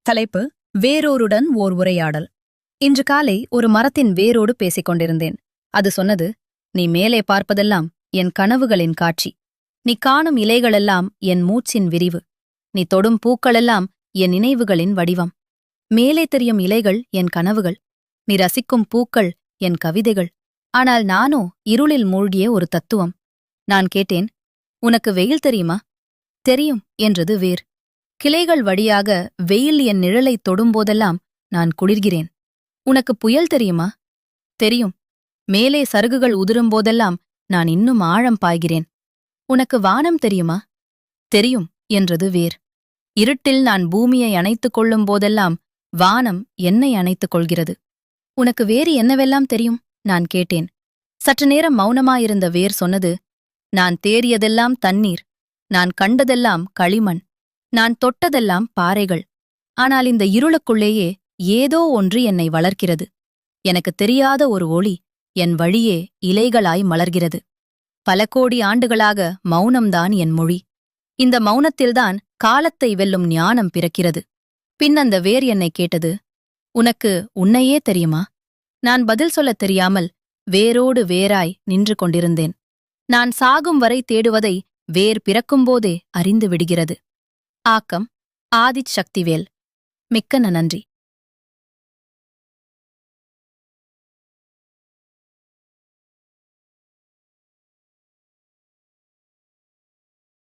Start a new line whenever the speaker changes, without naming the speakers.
தலைப்பு வேரோருடன் ஓர் உரையாடல். இன்று காலை ஒரு மரத்தின் வேரோடு பேசிக் கொண்டிருந்தேன். அது சொன்னது, நீ மேலே பார்ப்பதெல்லாம் என் கனவுகளின் காட்சி. நீ காணும் இலைகளெல்லாம் என் மூச்சின் விரிவு. நீ தொடும் பூக்களெல்லாம் என் நினைவுகளின் வடிவம். மேலே தெரியும் இலைகள் என் கனவுகள். நீ ரசிக்கும் பூக்கள் என் கவிதைகள். ஆனால் நானோ இருளில் மூழ்கிய ஒரு தத்துவம். நான் கேட்டேன், உனக்கு வெயில் தெரியுமா? தெரியும் என்றது வேர். கிளைகள் வழியாக வெயில் என் நிழலைத் தொடும்போதெல்லாம் நான் குளிர்கிறேன். உனக்கு புயல் தெரியுமா? தெரியும். மேலே சருகுகள் உதிரும்போதெல்லாம் நான் இன்னும் ஆழம் பாய்கிறேன். உனக்கு வானம் தெரியுமா? தெரியும் என்றது வேர். இருட்டில் நான் பூமியை அணைத்துக் கொள்ளும் போதெல்லாம் வானம் என்னை அணைத்துக் கொள்கிறது. உனக்கு வேறு என்னவெல்லாம் தெரியும்? நான் கேட்டேன். சற்று நேரம் மௌனமாயிருந்த வேர் சொன்னது, நான் தேறியதெல்லாம் தண்ணீர். நான் கண்டதெல்லாம் களிமண். நான் தொட்டதெல்லாம் பாறைகள். ஆனால் இந்த இருளுக்குள்ளேயே ஏதோ ஒன்று என்னை வளர்க்கிறது. எனக்கு தெரியாத ஒரு ஒளி என் வழியே இலைகளாய் மலர்கிறது. பல கோடி ஆண்டுகளாக மௌனம்தான் என் மொழி. இந்த மௌனத்தில்தான் காலத்தை வெல்லும் ஞானம் பிறக்கிறது. பின் அந்த வேர் என்னை கேட்டது, உனக்கு உன்னையே தெரியுமா? நான் பதில் சொல்லத் தெரியாமல் வேரோடு வேராய் நின்று கொண்டிருந்தேன். நான் சாகும் வரை தேடுவதை வேர் பிறக்கும்போதே அறிந்து விடுகிறது. ஆக்கம் ஆதிச் சக்திவேல். மிக்க நன்றி.